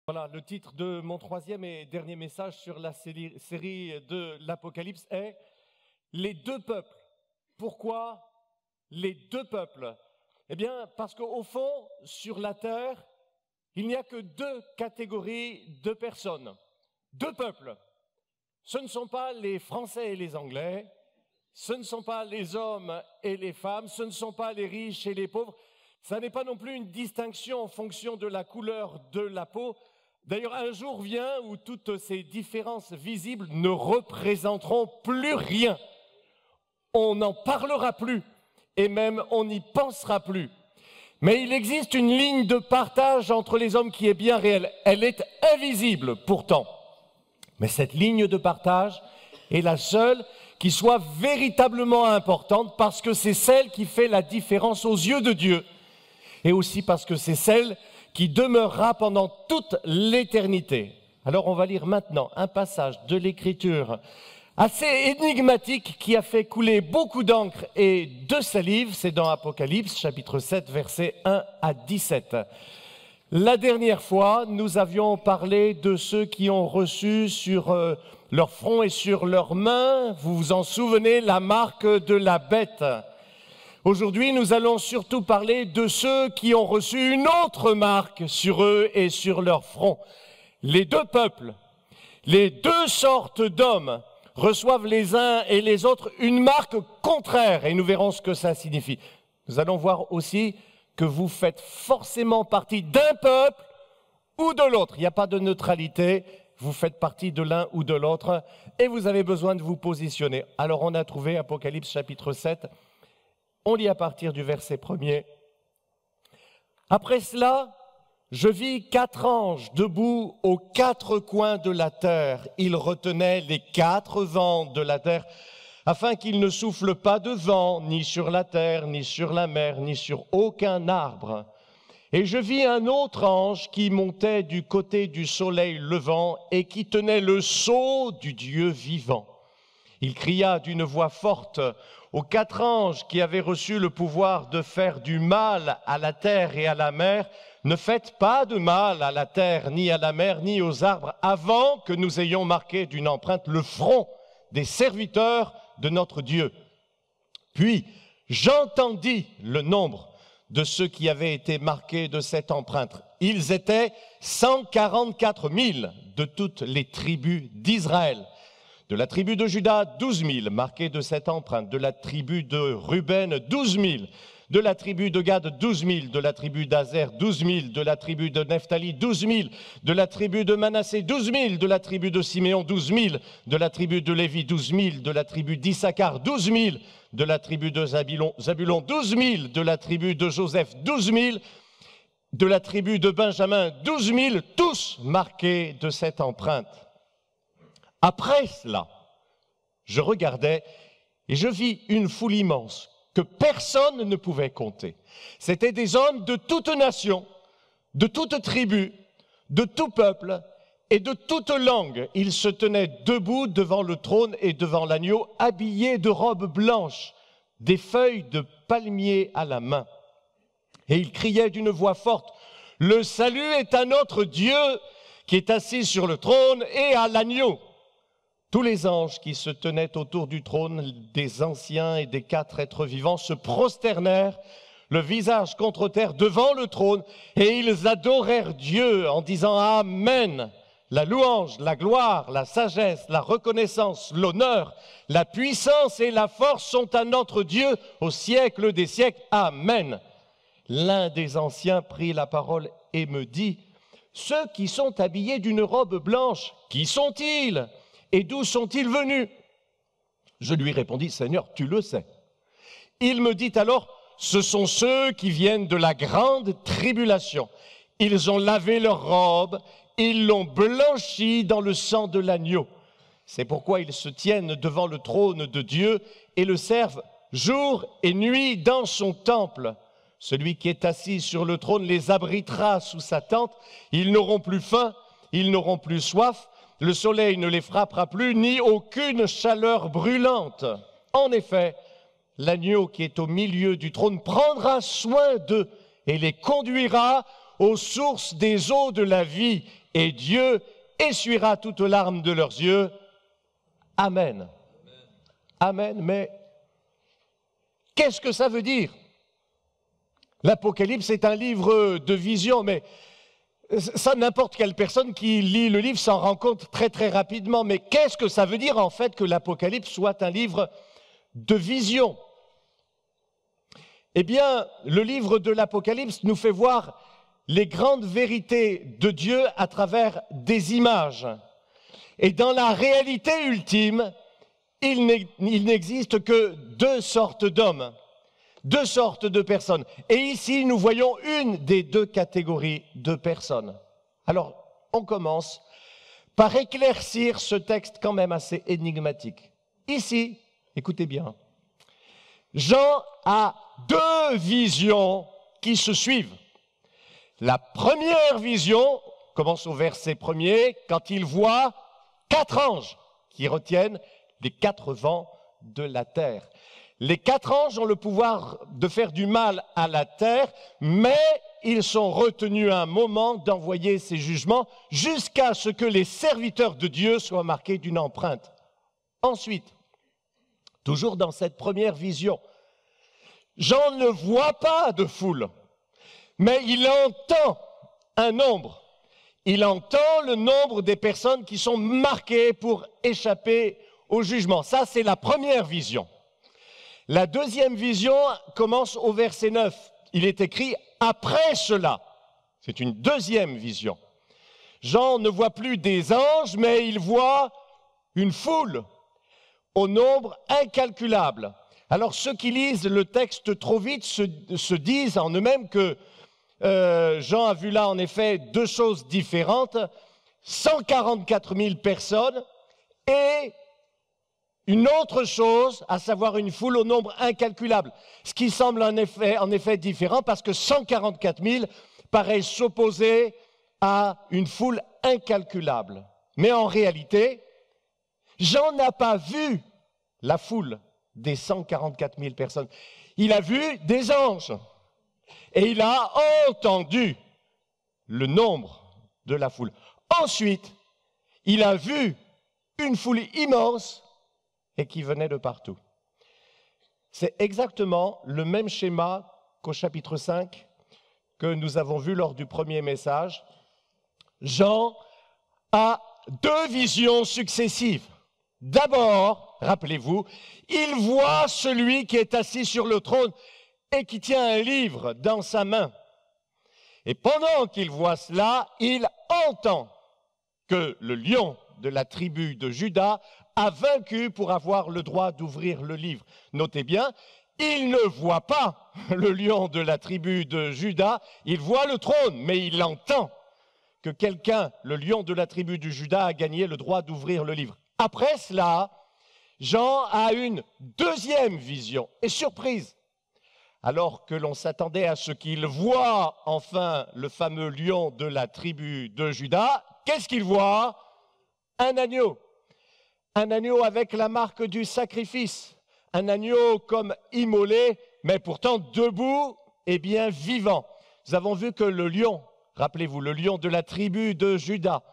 Voilà, le titre de mon troisième et dernier message sur la série de l'Apocalypse est « Les deux peuples ». Pourquoi les deux peuples? Eh bien, parce qu'au fond, sur la terre, il n'y a que deux catégories de personnes, deux peuples. Ce ne sont pas les Français et les Anglais, ce ne sont pas les hommes et les femmes, ce ne sont pas les riches et les pauvres. Ça n'est pas non plus une distinction en fonction de la couleur de la peau. D'ailleurs, un jour vient où toutes ces différences visibles ne représenteront plus rien. On n'en parlera plus et même on n'y pensera plus. Mais il existe une ligne de partage entre les hommes qui est bien réelle. Elle est invisible pourtant. Mais cette ligne de partage est la seule qui soit véritablement importante parce que c'est celle qui fait la différence aux yeux de Dieu et aussi parce que c'est celle qui demeurera pendant toute l'éternité. Alors on va lire maintenant un passage de l'Écriture assez énigmatique qui a fait couler beaucoup d'encre et de salive. C'est dans Apocalypse, chapitre 7, versets 1 à 17. La dernière fois, nous avions parlé de ceux qui ont reçu sur leur front et sur leurs mains, vous vous en souvenez, la marque de la bête. Aujourd'hui, nous allons surtout parler de ceux qui ont reçu une autre marque sur eux et sur leur front. Les deux peuples, les deux sortes d'hommes reçoivent les uns et les autres une marque contraire et nous verrons ce que ça signifie. Nous allons voir aussi que vous faites forcément partie d'un peuple ou de l'autre. Il n'y a pas de neutralité, vous faites partie de l'un ou de l'autre et vous avez besoin de vous positionner. Alors on a trouvé Apocalypse chapitre 7. On lit à partir du verset 1er. Après cela, je vis 4 anges debout aux 4 coins de la terre. Ils retenaient les 4 vents de la terre, afin qu'il ne souffle pas de vent, ni sur la terre, ni sur la mer, ni sur aucun arbre. Et je vis un autre ange qui montait du côté du soleil levant et qui tenait le sceau du Dieu vivant. Il cria d'une voix forte aux 4 anges qui avaient reçu le pouvoir de faire du mal à la terre et à la mer, ne faites pas de mal à la terre, ni à la mer, ni aux arbres, avant que nous ayons marqué d'une empreinte le front des serviteurs de notre Dieu. Puis j'entendis le nombre de ceux qui avaient été marqués de cette empreinte. Ils étaient 144 000 de toutes les tribus d'Israël. De la tribu de Juda, 12 000 marqués de cette empreinte. De la tribu de Ruben, 12 000. De la tribu de Gad, 12 000. De la tribu d'Azer, 12 000. De la tribu de Nephtali, 12 000. De la tribu de Manassé, 12 000. De la tribu de Siméon, 12 000. De la tribu de Lévi, 12 000. De la tribu d'Issachar, 12 000. De la tribu de Zabulon, 12 000. De la tribu de Joseph, 12 000. De la tribu de Benjamin, 12 000. Tous marqués de cette empreinte. Après cela, je regardais et je vis une foule immense que personne ne pouvait compter. C'étaient des hommes de toute nation, de toute tribu, de tout peuple et de toute langue. Ils se tenaient debout devant le trône et devant l'agneau, habillés de robes blanches, des feuilles de palmier à la main. Et ils criaient d'une voix forte, « Le salut est à notre Dieu qui est assis sur le trône et à l'agneau !» Tous les anges qui se tenaient autour du trône, des anciens et des 4 êtres vivants, se prosternèrent, le visage contre terre, devant le trône, et ils adorèrent Dieu en disant « Amen ». La louange, la gloire, la sagesse, la reconnaissance, l'honneur, la puissance et la force sont à notre Dieu au siècle des siècles. Amen. L'un des anciens prit la parole et me dit « Ceux qui sont habillés d'une robe blanche, qui sont-ils ? Et d'où sont-ils venus » Je lui répondis, « Seigneur, tu le sais. » Il me dit alors, « Ce sont ceux qui viennent de la grande tribulation. Ils ont lavé leurs robes, ils l'ont blanchi dans le sang de l'agneau. C'est pourquoi ils se tiennent devant le trône de Dieu et le servent jour et nuit dans son temple. Celui qui est assis sur le trône les abritera sous sa tente. Ils n'auront plus faim, ils n'auront plus soif. Le soleil ne les frappera plus, ni aucune chaleur brûlante. En effet, l'agneau qui est au milieu du trône prendra soin d'eux et les conduira aux sources des eaux de la vie. et Dieu essuiera toutes larmes de leurs yeux. Amen. Amen, mais qu'est-ce que ça veut dire? L'Apocalypse est un livre de vision, mais ça, n'importe quelle personne qui lit le livre s'en rend compte très très rapidement. Mais qu'est-ce que ça veut dire en fait que l'Apocalypse soit un livre de vision? Eh bien, le livre de l'Apocalypse nous fait voir les grandes vérités de Dieu à travers des images. Et dans la réalité ultime, il n'existe que deux sortes d'hommes, deux sortes de personnes. Et ici, nous voyons une des deux catégories de personnes. Alors, on commence par éclaircir ce texte quand même assez énigmatique. Ici, écoutez bien, Jean a deux visions qui se suivent. La première vision commence au verset 1er, quand il voit 4 anges qui retiennent les 4 vents de la terre. Les 4 anges ont le pouvoir de faire du mal à la terre, mais ils sont retenus un moment d'envoyer ces jugements jusqu'à ce que les serviteurs de Dieu soient marqués d'une empreinte. Ensuite, toujours dans cette première vision, Jean ne voit pas de foule, mais il entend un nombre. Il entend le nombre des personnes qui sont marquées pour échapper au jugement. Ça, c'est la première vision. La deuxième vision commence au verset 9. Il est écrit « après cela ». C'est une deuxième vision. Jean ne voit plus des anges, mais il voit une foule au nombre incalculable. Alors, ceux qui lisent le texte trop vite se disent en eux-mêmes que Jean a vu là, en effet, deux choses différentes. 144 000 personnes et une autre chose, à savoir une foule au nombre incalculable. Ce qui semble en effet différent parce que 144 000 paraît s'opposer à une foule incalculable. Mais en réalité, Jean n'a pas vu la foule des 144 000 personnes. Il a vu des anges et il a entendu le nombre de la foule. Ensuite, il a vu une foule immense et qui venait de partout. C'est exactement le même schéma qu'au chapitre 5 que nous avons vu lors du premier message. Jean a deux visions successives. D'abord, rappelez-vous, il voit celui qui est assis sur le trône et qui tient un livre dans sa main. Et pendant qu'il voit cela, il entend que le lion de la tribu de Juda a vaincu pour avoir le droit d'ouvrir le livre. Notez bien, il ne voit pas le lion de la tribu de Juda, il voit le trône, mais il entend que quelqu'un, le lion de la tribu de Juda, a gagné le droit d'ouvrir le livre. Après cela, Jean a une deuxième vision. Et surprise, alors que l'on s'attendait à ce qu'il voit enfin le fameux lion de la tribu de Juda, qu'est-ce qu'il voit? Un agneau. Un agneau avec la marque du sacrifice. Un agneau comme immolé, mais pourtant debout et bien vivant. Nous avons vu que le lion, rappelez-vous, le lion de la tribu de Juda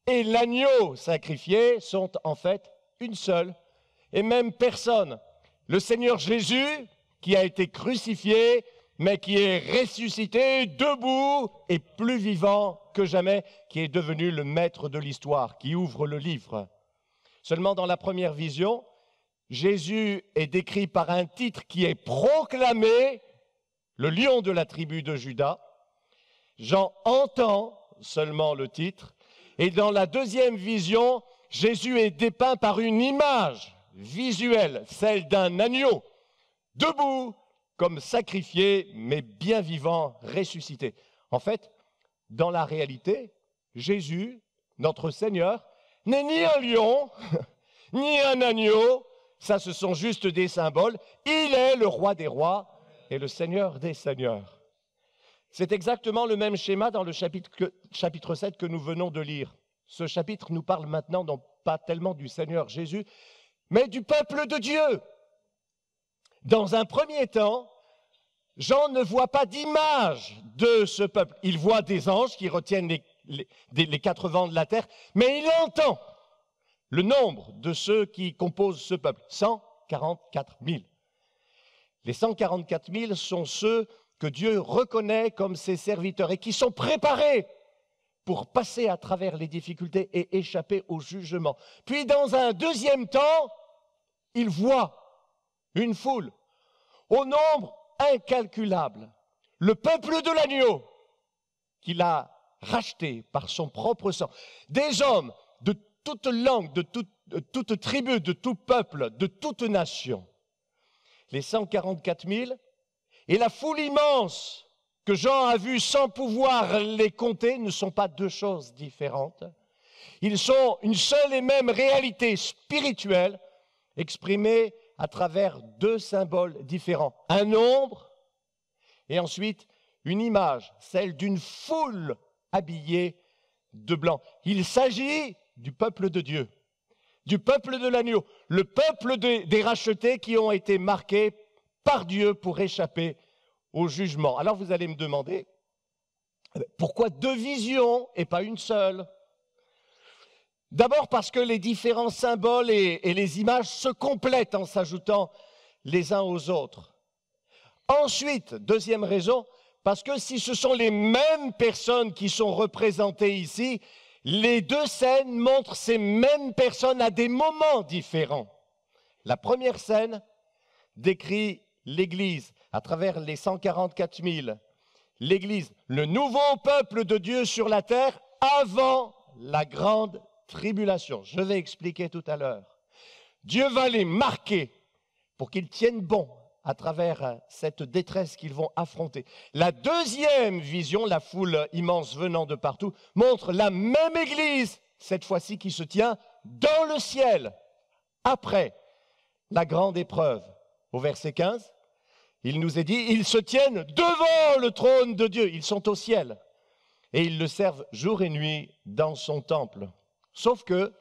et l'agneau sacrifié sont en fait une seule et même personne. Le Seigneur Jésus, qui a été crucifié, mais qui est ressuscité, debout et plus vivant que jamais, qui est devenu le maître de l'histoire, qui ouvre le livre. Seulement dans la première vision, Jésus est décrit par un titre qui est proclamé, le lion de la tribu de Juda. Jean entend seulement le titre. Et dans la deuxième vision, Jésus est dépeint par une image visuelle, celle d'un agneau, debout, comme sacrifié, mais bien vivant, ressuscité. En fait, dans la réalité, Jésus, notre Seigneur, n'est ni un lion, ni un agneau, ça ce sont juste des symboles, il est le roi des rois et le Seigneur des seigneurs. C'est exactement le même schéma dans le chapitre 7 que nous venons de lire. Ce chapitre nous parle maintenant non pas tellement du Seigneur Jésus, mais du peuple de Dieu. Dans un premier temps, Jean ne voit pas d'image de ce peuple. Il voit des anges qui retiennent les les quatre vents de la terre, mais il entend le nombre de ceux qui composent ce peuple, 144 000. Les 144 000 sont ceux que Dieu reconnaît comme ses serviteurs et qui sont préparés pour passer à travers les difficultés et échapper au jugement. Puis dans un deuxième temps, il voit une foule au nombre incalculable, le peuple de l'agneau qu'il a racheté par son propre sang, des hommes de toute langue, de toute tribu, de tout peuple, de toute nation. Les 144 000 et la foule immense que Jean a vue sans pouvoir les compter ne sont pas deux choses différentes. Ils sont une seule et même réalité spirituelle exprimée à travers deux symboles différents. Un nombre et ensuite une image, celle d'une foule habillée de blanc. Il s'agit du peuple de Dieu, du peuple de l'agneau, le peuple des rachetés qui ont été marqués par Dieu pour échapper au jugement. Alors vous allez me demander, pourquoi deux visions et pas une seule? D'abord parce que les différents symboles et les images se complètent en s'ajoutant les uns aux autres. Ensuite, deuxième raison, parce que si ce sont les mêmes personnes qui sont représentées ici, les deux scènes montrent ces mêmes personnes à des moments différents. La première scène décrit l'Église à travers les 144 000. L'Église, le nouveau peuple de Dieu sur la terre avant la grande tribulation. Je vais expliquer tout à l'heure. Dieu va les marquer pour qu'ils tiennent bon à travers cette détresse qu'ils vont affronter. La deuxième vision, la foule immense venant de partout, montre la même Église, cette fois-ci qui se tient dans le ciel, après la grande épreuve. Au verset 15, il nous est dit, ils se tiennent devant le trône de Dieu, ils sont au ciel, et ils le servent jour et nuit dans son temple. Sauf que,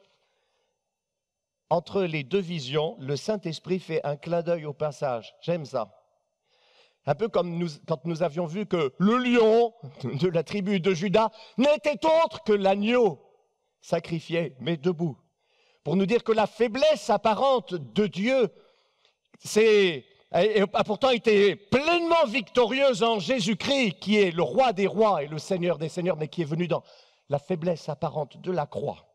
entre les deux visions, le Saint-Esprit fait un clin d'œil au passage. J'aime ça. Un peu comme quand nous avions vu que le lion de la tribu de Juda n'était autre que l'agneau sacrifié, mais debout. Pour nous dire que la faiblesse apparente de Dieu, a pourtant été pleinement victorieuse en Jésus-Christ, qui est le roi des rois et le Seigneur des seigneurs, mais qui est venu dans la faiblesse apparente de la croix.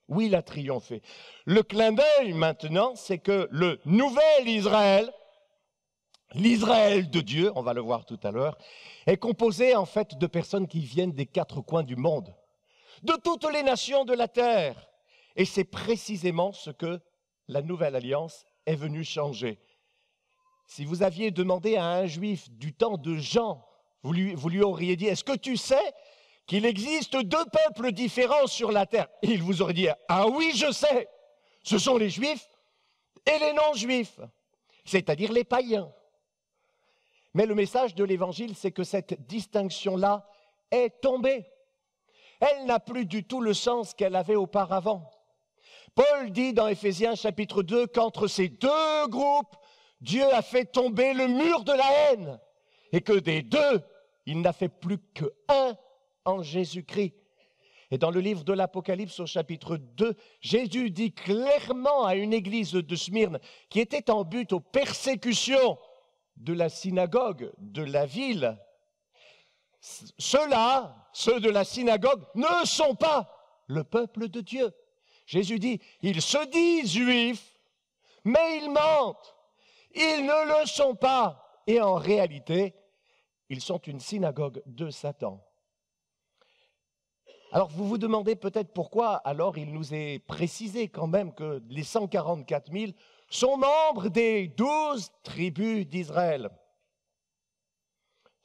Oui, il a triomphé. Le clin d'œil maintenant, c'est que le nouvel Israël, l'Israël de Dieu, on va le voir tout à l'heure, est composé en fait de personnes qui viennent des quatre coins du monde, de toutes les nations de la terre. Et c'est précisément ce que la nouvelle alliance est venue changer. Si vous aviez demandé à un juif du temps de Jean, vous lui auriez dit, est-ce que tu sais qu'il existe deux peuples différents sur la terre? Et il vous aurait dit, ah oui, je sais, ce sont les juifs et les non-juifs, c'est-à-dire les païens. Mais le message de l'Évangile, c'est que cette distinction-là est tombée. Elle n'a plus du tout le sens qu'elle avait auparavant. Paul dit dans Éphésiens chapitre 2 qu'entre ces deux groupes, Dieu a fait tomber le mur de la haine et que des deux, il n'a fait plus qu'un en Jésus-Christ. Et dans le livre de l'Apocalypse au chapitre 2, Jésus dit clairement à une église de Smyrne qui était en but aux persécutions de la synagogue de la ville, ceux-là, ceux de la synagogue, ne sont pas le peuple de Dieu. Jésus dit, ils se disent juifs, mais ils mentent. Ils ne le sont pas. Et en réalité, ils sont une synagogue de Satan. Alors vous vous demandez peut-être pourquoi alors il nous est précisé quand même que les 144 000 sont membres des 12 tribus d'Israël.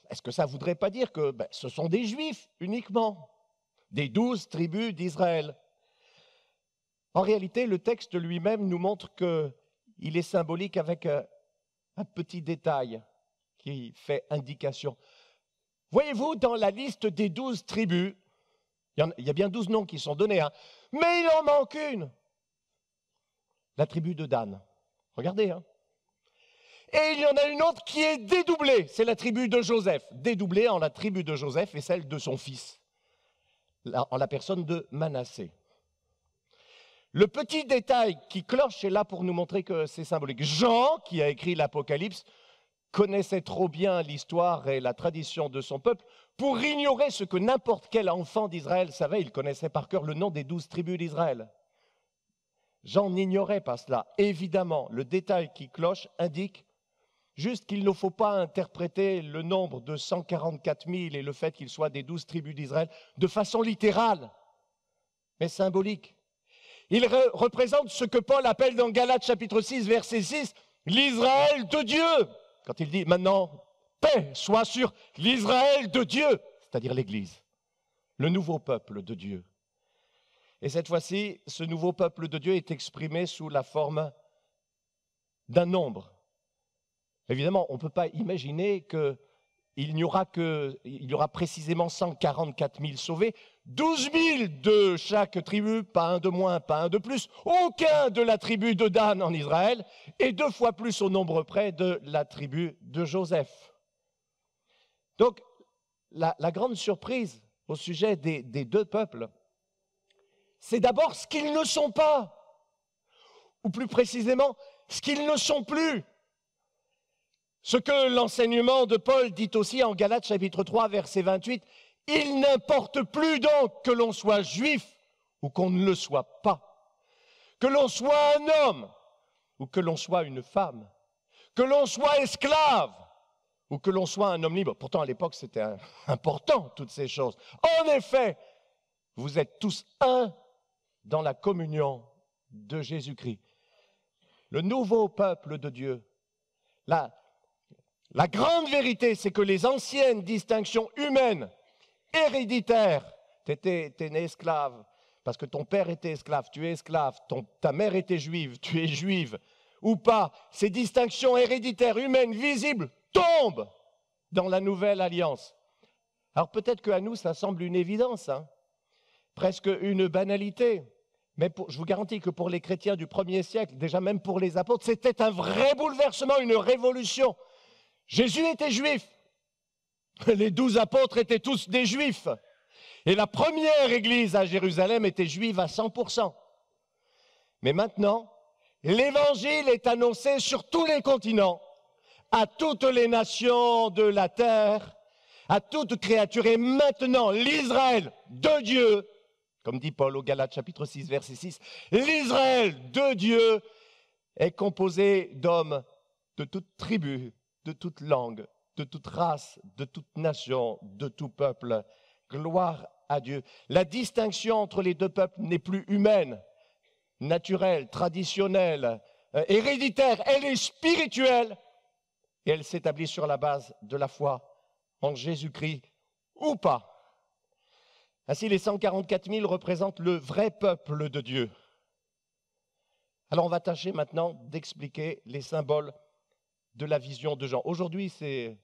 Est-ce que ça ne voudrait pas dire que ce sont des Juifs uniquement, des 12 tribus d'Israël? En réalité, le texte lui-même nous montre qu'il est symbolique avec un petit détail qui fait indication. Voyez-vous, dans la liste des 12 tribus, il y a bien 12 noms qui sont donnés, mais il en manque une. La tribu de Dan. Regardez. Et il y en a une autre qui est dédoublée. C'est la tribu de Joseph. Dédoublée en la tribu de Joseph et celle de son fils. en la personne de Manassé. Le petit détail qui cloche est là pour nous montrer que c'est symbolique. Jean, qui a écrit l'Apocalypse, connaissait trop bien l'histoire et la tradition de son peuple pour ignorer ce que n'importe quel enfant d'Israël savait. Il connaissait par cœur le nom des 12 tribus d'Israël. Jean n'ignorait pas cela. Évidemment, le détail qui cloche indique juste qu'il ne faut pas interpréter le nombre de 144 000 et le fait qu'il soit des 12 tribus d'Israël de façon littérale, mais symbolique. Il représente ce que Paul appelle dans Galates chapitre 6, verset 6, l'Israël de Dieu. Quand il dit maintenant, paix soit sur l'Israël de Dieu, c'est-à-dire l'Église, le nouveau peuple de Dieu. Et cette fois-ci, ce nouveau peuple de Dieu est exprimé sous la forme d'un nombre. Évidemment, on ne peut pas imaginer qu'il y aura précisément 144 000 sauvés, 12 000 de chaque tribu, pas un de moins, pas un de plus, aucun de la tribu de Dan en Israël, et 2 fois plus au nombre près de la tribu de Joseph. Donc, la grande surprise au sujet des 2 peuples, c'est d'abord ce qu'ils ne sont pas, ou plus précisément, ce qu'ils ne sont plus. Ce que l'enseignement de Paul dit aussi en Galates chapitre 3, verset 28, « Il n'importe plus donc que l'on soit juif ou qu'on ne le soit pas, que l'on soit un homme ou que l'on soit une femme, que l'on soit esclave ou que l'on soit un homme libre. » Pourtant, à l'époque, c'était important, toutes ces choses. En effet, vous êtes tous un dans la communion de Jésus-Christ. Le nouveau peuple de Dieu, la grande vérité, c'est que les anciennes distinctions humaines, héréditaires, t'es né esclave, parce que ton père était esclave, tu es esclave, ta mère était juive, tu es juive, ou pas, ces distinctions héréditaires, humaines, visibles, tombent dans la nouvelle alliance. Alors peut-être qu'à nous, ça semble une évidence, presque une banalité, mais je vous garantis que pour les chrétiens du 1er siècle, déjà même pour les apôtres, c'était un vrai bouleversement, une révolution. Jésus était juif, les 12 apôtres étaient tous des juifs, et la première église à Jérusalem était juive à 100%. Mais maintenant, l'évangile est annoncé sur tous les continents, à toutes les nations de la terre, à toute créature, et maintenant l'Israël de Dieu, comme dit Paul au Galates chapitre 6, verset 6, l'Israël de Dieu est composé d'hommes de toute tribu, de toute langue, de toute race, de toute nation, de tout peuple. Gloire à Dieu. La distinction entre les 2 peuples n'est plus humaine, naturelle, traditionnelle, héréditaire. Elle est spirituelle et elle s'établit sur la base de la foi en Jésus-Christ ou pas. Ainsi, les 144 000 représentent le vrai peuple de Dieu. Alors, on va tâcher maintenant d'expliquer les symboles de la vision de Jean. Aujourd'hui, c'est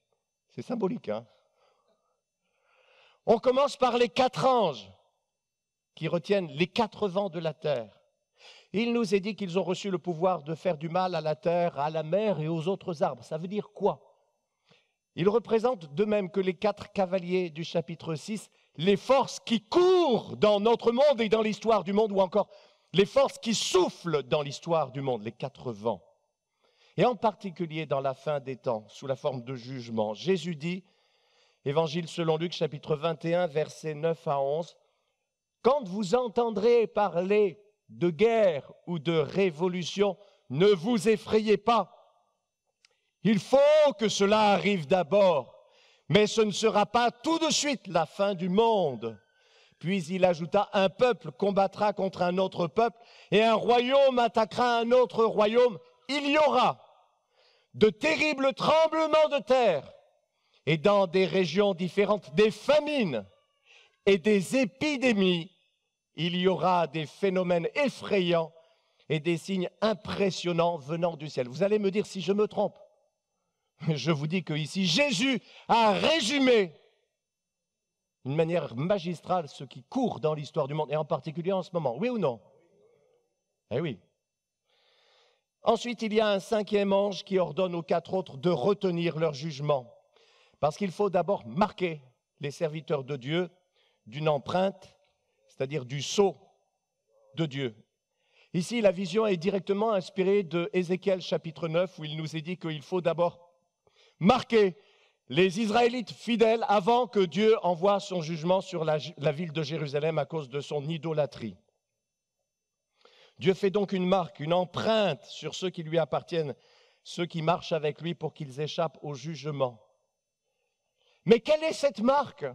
symbolique. On commence par les 4 anges qui retiennent les 4 vents de la terre. Il nous est dit qu'ils ont reçu le pouvoir de faire du mal à la terre, à la mer et aux autres arbres. Ça veut dire quoi? Ils représentent, de même que les 4 cavaliers du chapitre 6, les forces qui courent dans notre monde et dans l'histoire du monde, ou encore les forces qui soufflent dans l'histoire du monde, les 4 vents. Et en particulier dans la fin des temps, sous la forme de jugement. Jésus dit, Évangile selon Luc, chapitre 21, versets 9 à 11, « Quand vous entendrez parler de guerre ou de révolution, ne vous effrayez pas. Il faut que cela arrive d'abord, mais ce ne sera pas tout de suite la fin du monde. » Puis il ajouta, « Un peuple combattra contre un autre peuple, et un royaume attaquera un autre royaume. Il y aura de terribles tremblements de terre, et dans des régions différentes, des famines et des épidémies. Il y aura des phénomènes effrayants et des signes impressionnants venant du ciel. » Vous allez me dire si je me trompe. Je vous dis qu'ici, Jésus a résumé d'une manière magistrale ce qui court dans l'histoire du monde, et en particulier en ce moment. Oui ou non? Eh oui. Ensuite, il y a un 5e ange qui ordonne aux 4 autres de retenir leur jugement, parce qu'il faut d'abord marquer les serviteurs de Dieu d'une empreinte c'est-à-dire du sceau de Dieu. Ici, la vision est directement inspirée de Ézéchiel chapitre 9, où il nous est dit qu'il faut d'abord marquer les Israélites fidèles avant que Dieu envoie son jugement sur la ville de Jérusalem à cause de son idolâtrie. Dieu fait donc une marque, une empreinte sur ceux qui lui appartiennent, ceux qui marchent avec lui pour qu'ils échappent au jugement. Mais quelle est cette marque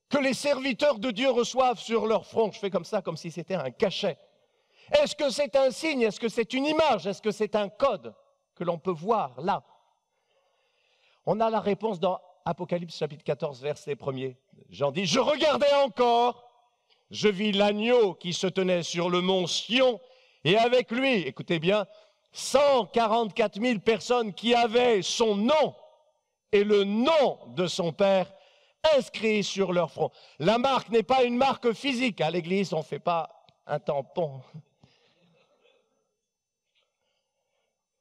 que les serviteurs de Dieu reçoivent sur leur front? Je fais comme ça, comme si c'était un cachet. Est-ce que c'est un signe? Est-ce que c'est une image? Est-ce que c'est un code que l'on peut voir là? On a la réponse dans Apocalypse chapitre 14, verset 1er. Jean dit, « Je regardais encore, je vis l'agneau qui se tenait sur le mont Sion, et avec lui, écoutez bien, 144 000 personnes qui avaient son nom et le nom de son Père inscrits sur leur front. » La marque n'est pas une marque physique. À l'église, on ne fait pas un tampon.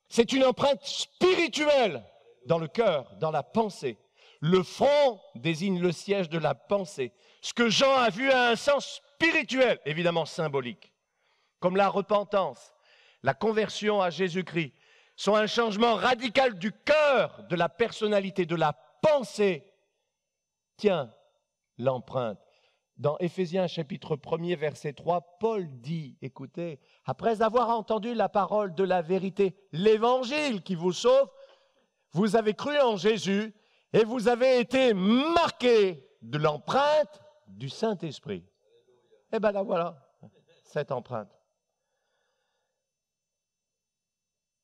C'est une empreinte spirituelle dans le cœur, dans la pensée. Le front désigne le siège de la pensée. Ce que Jean a vu a un sens spirituel, évidemment symbolique, comme la repentance, la conversion à Jésus-Christ, sont un changement radical du cœur, de la personnalité, de la pensée. Tiens, l'empreinte. Dans Éphésiens chapitre 1er, verset 3, Paul dit, écoutez, après avoir entendu la parole de la vérité, l'évangile qui vous sauve, vous avez cru en Jésus et vous avez été marqués de l'empreinte du Saint-Esprit. Eh bien là voilà, cette empreinte.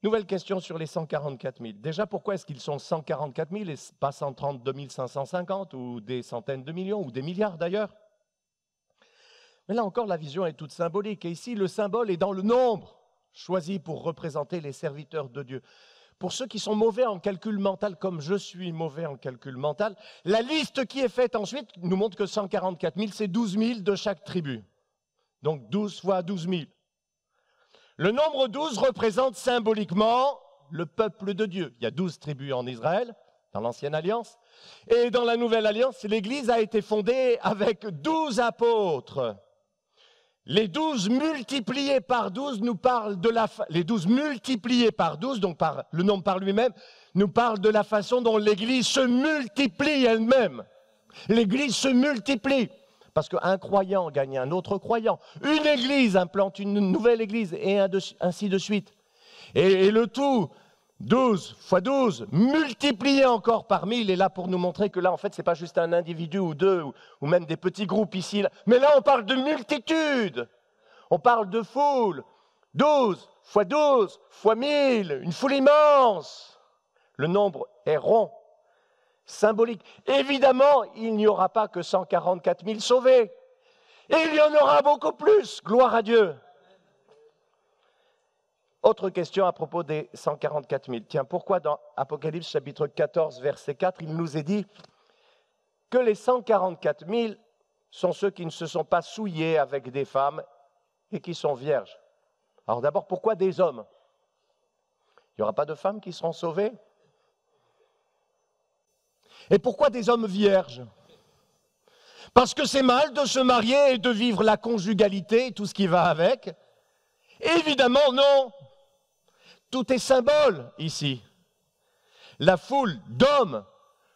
Nouvelle question sur les 144 000. Déjà, pourquoi est-ce qu'ils sont 144 000 et pas 132 550 ou des centaines de millions ou des milliards d'ailleurs? Mais là encore, la vision est toute symbolique. Et ici, le symbole est dans le nombre choisi pour représenter les serviteurs de Dieu. Pour ceux qui sont mauvais en calcul mental, comme je suis mauvais en calcul mental, la liste qui est faite ensuite nous montre que 144 000, c'est 12 000 de chaque tribu. Donc 12 fois 12 000. Le nombre 12 représente symboliquement le peuple de Dieu. Il y a 12 tribus en Israël, dans l'Ancienne Alliance. Et dans la Nouvelle Alliance, l'Église a été fondée avec 12 apôtres. Les 12 multipliés par 12 nous parlent de les 12 multipliés par 12, donc par le nombre par lui-même, nous parlent de la façon dont l'Église se multiplie elle-même. L'Église se multiplie parce qu'un croyant gagne un autre croyant. Une Église implante une nouvelle Église et ainsi de suite. Et le tout, 12 fois 12, multiplié encore par 1000, est là pour nous montrer que là, en fait, ce n'est pas juste un individu ou deux, ou même des petits groupes ici, là. Mais là, on parle de multitude, on parle de foule. 12 fois 1000, une foule immense. Le nombre est rond, symbolique. Évidemment, il n'y aura pas que 144 000 sauvés. Et il y en aura beaucoup plus, gloire à Dieu. Autre question à propos des 144 000. Tiens, pourquoi dans Apocalypse chapitre 14, verset 4, il nous est dit que les 144 000 sont ceux qui ne se sont pas souillés avec des femmes et qui sont vierges. Alors d'abord, pourquoi des hommes? Il n'y aura pas de femmes qui seront sauvées? Et pourquoi des hommes vierges? Parce que c'est mal de se marier et de vivre la conjugalité et tout ce qui va avec? Évidemment, non. Tout est symbole ici. La foule d'hommes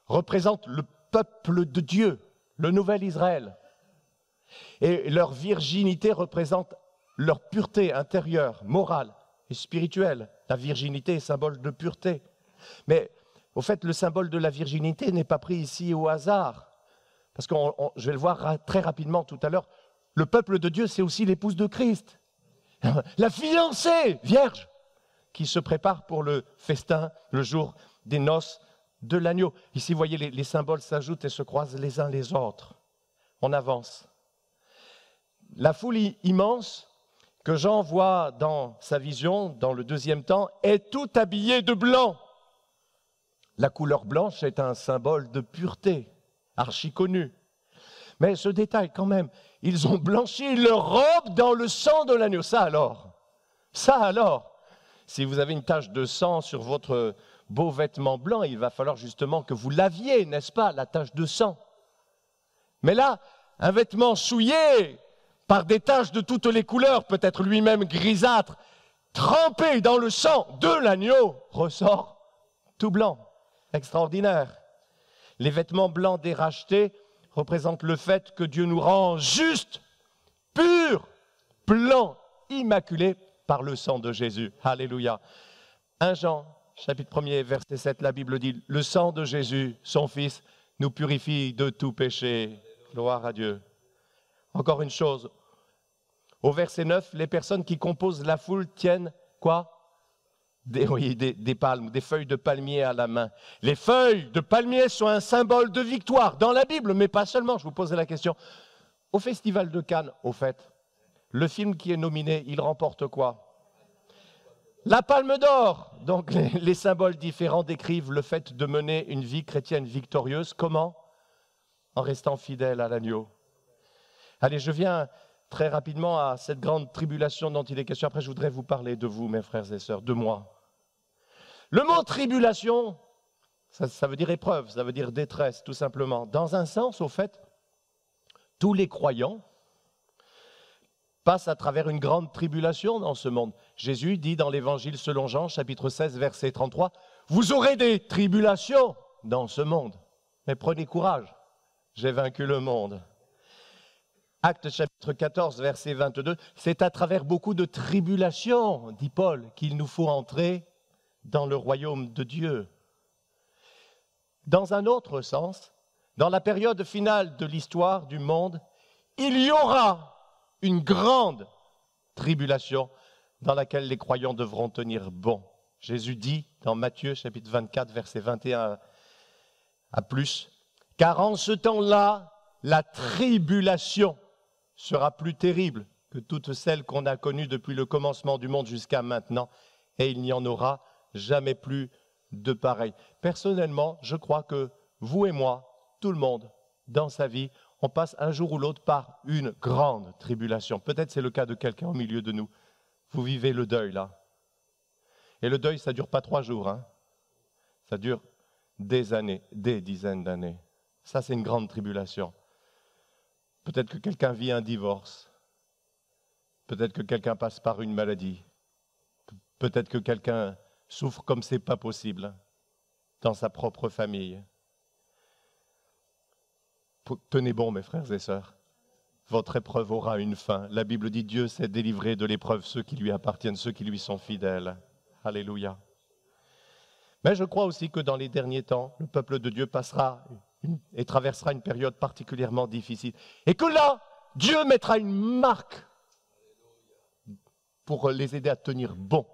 représente le peuple de Dieu, le nouvel Israël. Et leur virginité représente leur pureté intérieure, morale et spirituelle. La virginité est symbole de pureté. Mais au fait, le symbole de la virginité n'est pas pris ici au hasard. Parce que je vais le voir très rapidement tout à l'heure, le peuple de Dieu, c'est aussi l'épouse de Christ. La fiancée vierge qui se prépare pour le festin, le jour des noces de l'agneau. Ici, vous voyez, les symboles s'ajoutent et se croisent les uns les autres. On avance. La foule immense que Jean voit dans sa vision, dans le deuxième temps, est toute habillée de blanc. La couleur blanche est un symbole de pureté, archi connu. Mais ce détail quand même, ils ont blanchi leur robe dans le sang de l'agneau. Ça alors, si vous avez une tache de sang sur votre beau vêtement blanc, il va falloir justement que vous laviez, n'est-ce pas, la tache de sang. Mais là, un vêtement souillé par des taches de toutes les couleurs, peut-être lui-même grisâtre, trempé dans le sang de l'agneau, ressort tout blanc, extraordinaire. Les vêtements blancs des rachetés représentent le fait que Dieu nous rend justes, purs, blancs, immaculés par le sang de Jésus. Alléluia. 1 Jean, chapitre 1er, verset 7, la Bible dit, le sang de Jésus, son Fils, nous purifie de tout péché. Gloire à Dieu. Encore une chose, au verset 9, les personnes qui composent la foule tiennent quoi ? Des palmes, des feuilles de palmier à la main. Les feuilles de palmier sont un symbole de victoire dans la Bible, mais pas seulement. Je vous posais la question. Au Festival de Cannes, au fait, le film qui est nominé, il remporte quoi ? La Palme d'Or. Donc les symboles différents décrivent le fait de mener une vie chrétienne victorieuse. Comment ? En restant fidèle à l'agneau. Allez, je viens très rapidement à cette grande tribulation dont il est question. Après, je voudrais vous parler de vous, mes frères et sœurs, de moi. Le mot tribulation, ça veut dire épreuve, ça veut dire détresse, tout simplement. Dans un sens, au fait, tous les croyants passent à travers une grande tribulation dans ce monde. Jésus dit dans l'Évangile selon Jean, chapitre 16, verset 33, « Vous aurez des tribulations dans ce monde, mais prenez courage, j'ai vaincu le monde. » Actes chapitre 14, verset 22, « C'est à travers beaucoup de tribulations, dit Paul, qu'il nous faut entrer dans le royaume de Dieu. » Dans un autre sens, dans la période finale de l'histoire du monde, il y aura une grande tribulation dans laquelle les croyants devront tenir bon. Jésus dit dans Matthieu chapitre 24, verset 21 à plus, « Car en ce temps-là, la tribulation sera plus terrible que toutes celles qu'on a connues depuis le commencement du monde jusqu'à maintenant, et il n'y en aura jamais plus de pareil. » Personnellement, je crois que vous et moi, tout le monde, dans sa vie, on passe un jour ou l'autre par une grande tribulation. Peut-être c'est le cas de quelqu'un au milieu de nous. Vous vivez le deuil, là. Et le deuil, ça ne dure pas 3 jours. Hein. Ça dure des années, des dizaines d'années. Ça, c'est une grande tribulation. Peut-être que quelqu'un vit un divorce. Peut-être que quelqu'un passe par une maladie. Peut-être que quelqu'un souffre comme c'est pas possible dans sa propre famille. Tenez bon, mes frères et sœurs. Votre épreuve aura une fin. La Bible dit Dieu sait délivrer de l'épreuve ceux qui lui appartiennent, ceux qui lui sont fidèles. Alléluia. Mais je crois aussi que dans les derniers temps, le peuple de Dieu passera et traversera une période particulièrement difficile. Et que là, Dieu mettra une marque pour les aider à tenir bon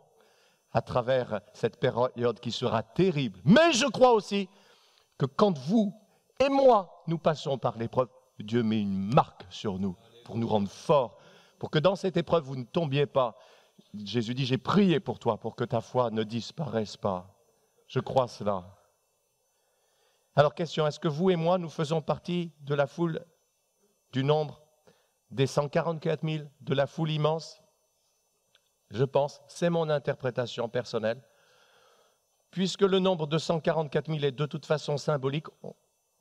à travers cette période qui sera terrible. Mais je crois aussi que quand vous et moi, nous passons par l'épreuve, Dieu met une marque sur nous pour nous rendre forts, pour que dans cette épreuve, vous ne tombiez pas. Jésus dit, j'ai prié pour toi, pour que ta foi ne disparaisse pas. Je crois cela. Alors, question, est-ce que vous et moi, nous faisons partie de la foule, du nombre des 144 000, de la foule immense? Je pense, c'est mon interprétation personnelle. Puisque le nombre de 144 000 est de toute façon symbolique,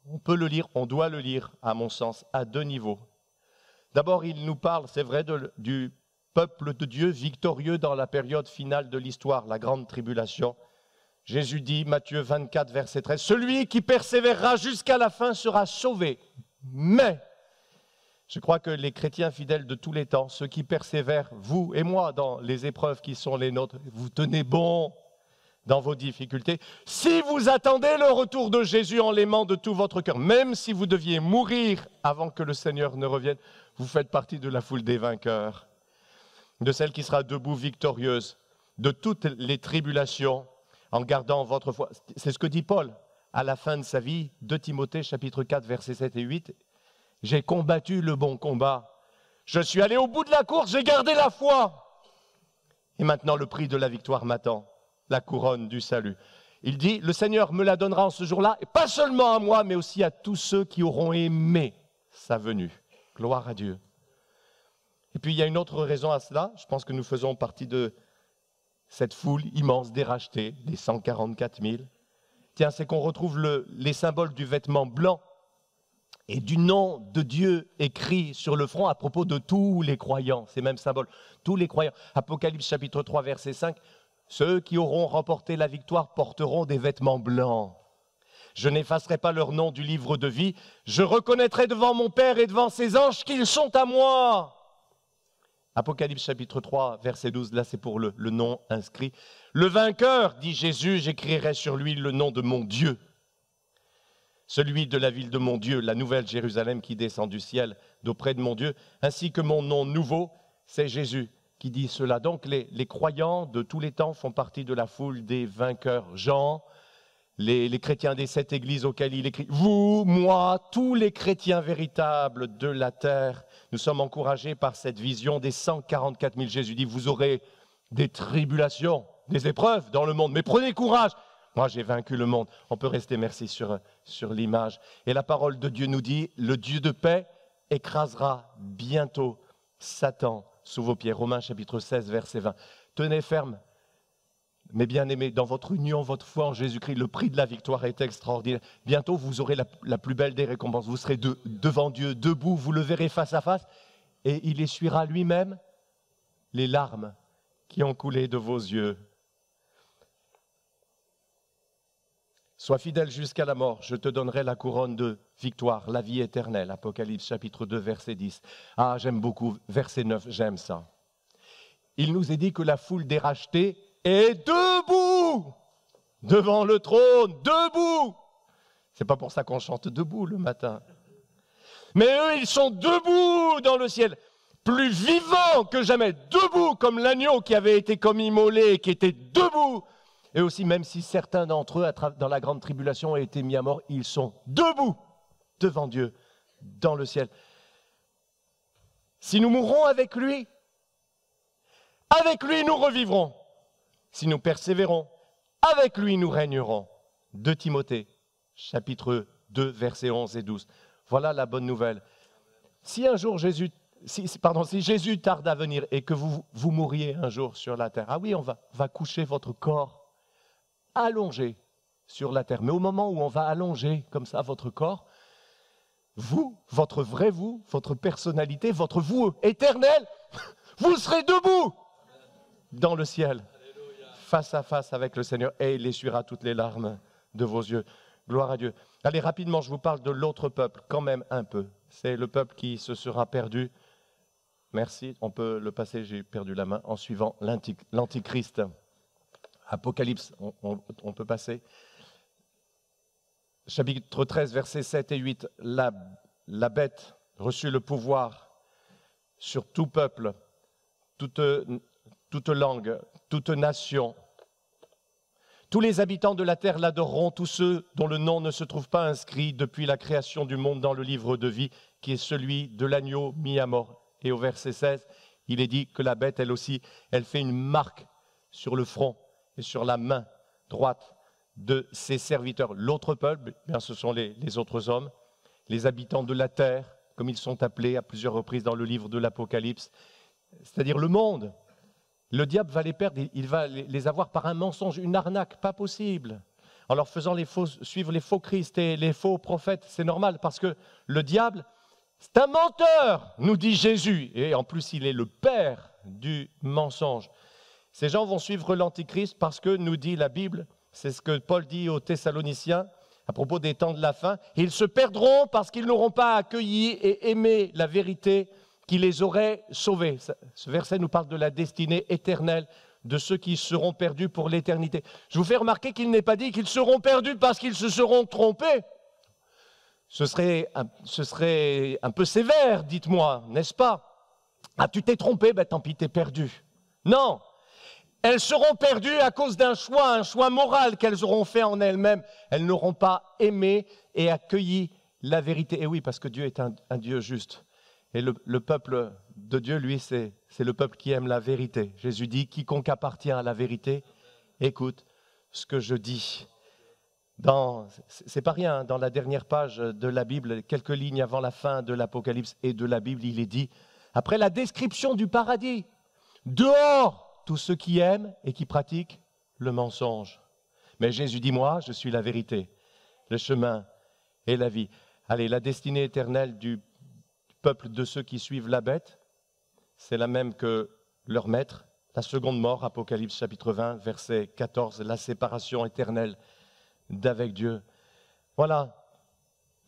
on peut le lire, on doit le lire, à mon sens, à 2 niveaux. D'abord, il nous parle, c'est vrai, du peuple de Dieu victorieux dans la période finale de l'histoire, la grande tribulation. Jésus dit, Matthieu 24, verset 13, « Celui qui persévérera jusqu'à la fin sera sauvé. » Mais, je crois que les chrétiens fidèles de tous les temps, ceux qui persévèrent, vous et moi, dans les épreuves qui sont les nôtres, vous tenez bon dans vos difficultés. Si vous attendez le retour de Jésus en l'aimant de tout votre cœur, même si vous deviez mourir avant que le Seigneur ne revienne, vous faites partie de la foule des vainqueurs, de celle qui sera debout victorieuse de toutes les tribulations en gardant votre foi. C'est ce que dit Paul à la fin de sa vie, 2 Timothée chapitre 4, versets 7 et 8. « J'ai combattu le bon combat. Je suis allé au bout de la course, j'ai gardé la foi. Et maintenant le prix de la victoire m'attend. La couronne du salut. » Il dit, le Seigneur me la donnera en ce jour-là, et pas seulement à moi, mais aussi à tous ceux qui auront aimé sa venue. Gloire à Dieu. Et puis il y a une autre raison à cela, je pense que nous faisons partie de cette foule immense des rachetés, les 144 000. Tiens, c'est qu'on retrouve les symboles du vêtement blanc et du nom de Dieu écrit sur le front à propos de tous les croyants. C'est même symbole, tous les croyants. Apocalypse chapitre 3, verset 5. Ceux qui auront remporté la victoire porteront des vêtements blancs. Je n'effacerai pas leur nom du livre de vie. Je reconnaîtrai devant mon Père et devant ses anges qu'ils sont à moi. Apocalypse chapitre 3, verset 12, là c'est pour le nom inscrit. Le vainqueur, dit Jésus, j'écrirai sur lui le nom de mon Dieu. Celui de la ville de mon Dieu, la nouvelle Jérusalem qui descend du ciel d'auprès de mon Dieu, ainsi que mon nom nouveau, c'est Jésus qui dit cela. Donc les croyants de tous les temps font partie de la foule des vainqueurs. Jean, les chrétiens des 7 églises auxquelles il écrit, vous, moi, tous les chrétiens véritables de la terre, nous sommes encouragés par cette vision des 144 000. Jésus dit, vous aurez des tribulations, des épreuves dans le monde, mais prenez courage. Moi, j'ai vaincu le monde. On peut rester, merci, sur l'image. Et la parole de Dieu nous dit, le Dieu de paix écrasera bientôt Satan sous vos pieds. Romains chapitre 16, verset 20. Tenez ferme. Mes bien-aimés, dans votre union, votre foi en Jésus-Christ, le prix de la victoire est extraordinaire. Bientôt, vous aurez la plus belle des récompenses. Vous serez devant Dieu, debout, vous le verrez face à face, et il essuiera lui-même les larmes qui ont coulé de vos yeux. Sois fidèle jusqu'à la mort, je te donnerai la couronne de victoire, la vie éternelle. Apocalypse chapitre 2, verset 10. Ah, j'aime beaucoup, verset 9, j'aime ça. Il nous est dit que la foule des rachetés est debout devant le trône, debout. C'est pas pour ça qu'on chante debout le matin. Mais eux, ils sont debout dans le ciel, plus vivants que jamais, debout comme l'agneau qui avait été comme immolé, qui était debout. Et aussi, même si certains d'entre eux, dans la grande tribulation, ont été mis à mort, ils sont debout devant Dieu, dans le ciel. Si nous mourrons avec lui nous revivrons. Si nous persévérons, avec lui nous régnerons. 2 Timothée, chapitre 2, versets 11 et 12. Voilà la bonne nouvelle. Si un jour si Jésus tarde à venir et que vous mourriez un jour sur la terre, ah oui, on va coucher votre corps allongé sur la terre. Mais au moment où on va allonger comme ça votre corps, vous, votre vrai vous, votre personnalité, votre vous éternel, vous serez debout dans le ciel, face à face avec le Seigneur, et il essuiera toutes les larmes de vos yeux. Gloire à Dieu. Allez, rapidement, je vous parle de l'autre peuple, quand même un peu. C'est le peuple qui se sera perdu. Merci, on peut le passer, j'ai perdu la main, en suivant l'Antichrist. Apocalypse, on peut passer. Chapitre 13, versets 7 et 8. La bête reçut le pouvoir sur tout peuple, toute langue, toute nation. Tous les habitants de la terre l'adoreront, tous ceux dont le nom ne se trouve pas inscrit depuis la création du monde dans le livre de vie, qui est celui de l'agneau mis à mort. Et au verset 16, il est dit que la bête, elle aussi, elle fait une marque sur le front et sur la main droite de ses serviteurs. L'autre peuple, bien, ce sont les autres hommes, les habitants de la terre, comme ils sont appelés à plusieurs reprises dans le livre de l'Apocalypse, c'est-à-dire le monde. Le diable va les perdre, il va les avoir par un mensonge, une arnaque, pas possible. En leur faisant suivre les faux Christ et les faux prophètes, c'est normal, parce que le diable, c'est un menteur, nous dit Jésus, et en plus il est le père du mensonge. Ces gens vont suivre l'Antichrist parce que, nous dit la Bible, c'est ce que Paul dit aux Thessaloniciens à propos des temps de la fin, ils se perdront parce qu'ils n'auront pas accueilli et aimé la vérité qui les aurait sauvés. Ce verset nous parle de la destinée éternelle de ceux qui seront perdus pour l'éternité. Je vous fais remarquer qu'il n'est pas dit qu'ils seront perdus parce qu'ils se seront trompés. Ce serait un peu sévère, dites-moi, n'est-ce pas? Ah, tu t'es trompé, ben tant pis, t'es perdu. Non, elles seront perdues à cause d'un choix moral qu'elles auront fait en elles-mêmes. Elles n'auront pas aimé et accueilli la vérité. Et oui, parce que Dieu est un Dieu juste. Et le peuple de Dieu, lui, c'est le peuple qui aime la vérité. Jésus dit, quiconque appartient à la vérité, écoute ce que je dis. C'est pas rien, dans la dernière page de la Bible, quelques lignes avant la fin de l'Apocalypse et de la Bible, il est dit, après la description du paradis, dehors tous ceux qui aiment et qui pratiquent le mensonge. Mais Jésus dit, moi, je suis la vérité, le chemin et la vie. Allez, la destinée éternelle du peuple de ceux qui suivent la bête, c'est la même que leur maître. La seconde mort, Apocalypse chapitre 20, verset 14, la séparation éternelle d'avec Dieu. Voilà,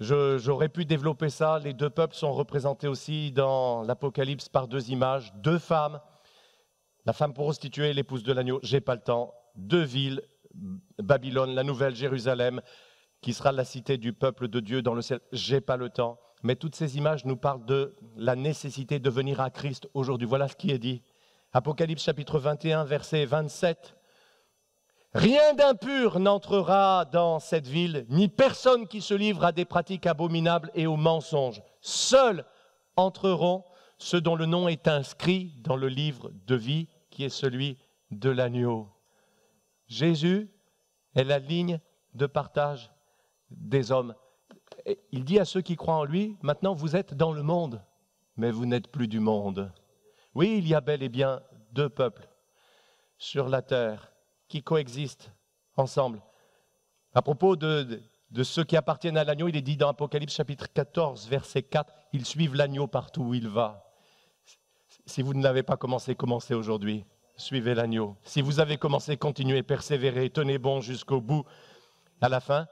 j'aurais pu développer ça. Les deux peuples sont représentés aussi dans l'Apocalypse par deux images, deux femmes, la femme prostituée, l'épouse de l'agneau, j'ai pas le temps, deux villes, Babylone, la nouvelle Jérusalem, qui sera la cité du peuple de Dieu dans le ciel, j'ai pas le temps. Mais toutes ces images nous parlent de la nécessité de venir à Christ aujourd'hui. Voilà ce qui est dit. Apocalypse chapitre 21, verset 27. Rien d'impur n'entrera dans cette ville, ni personne qui se livre à des pratiques abominables et aux mensonges. Seuls entreront ceux dont le nom est inscrit dans le livre de vie, qui est celui de l'agneau. Jésus est la ligne de partage des hommes. Et il dit à ceux qui croient en lui, maintenant vous êtes dans le monde, mais vous n'êtes plus du monde. Oui, il y a bel et bien deux peuples sur la terre qui coexistent ensemble. À propos de ceux qui appartiennent à l'agneau, il est dit dans Apocalypse chapitre 14, verset 4, ils suivent l'agneau partout où il va. Si vous ne l'avez pas commencé, commencez aujourd'hui. Suivez l'agneau. Si vous avez commencé, continuez, persévérez, tenez bon jusqu'au bout. À la fin,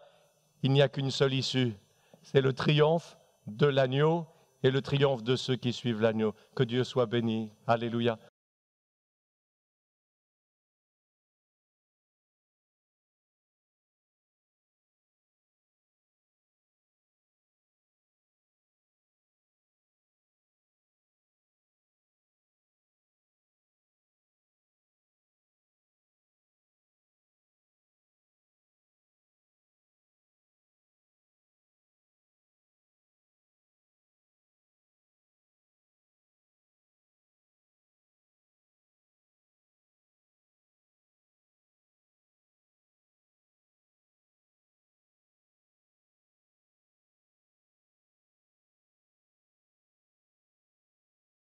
il n'y a qu'une seule issue. C'est le triomphe de l'agneau et le triomphe de ceux qui suivent l'agneau. Que Dieu soit béni. Alléluia.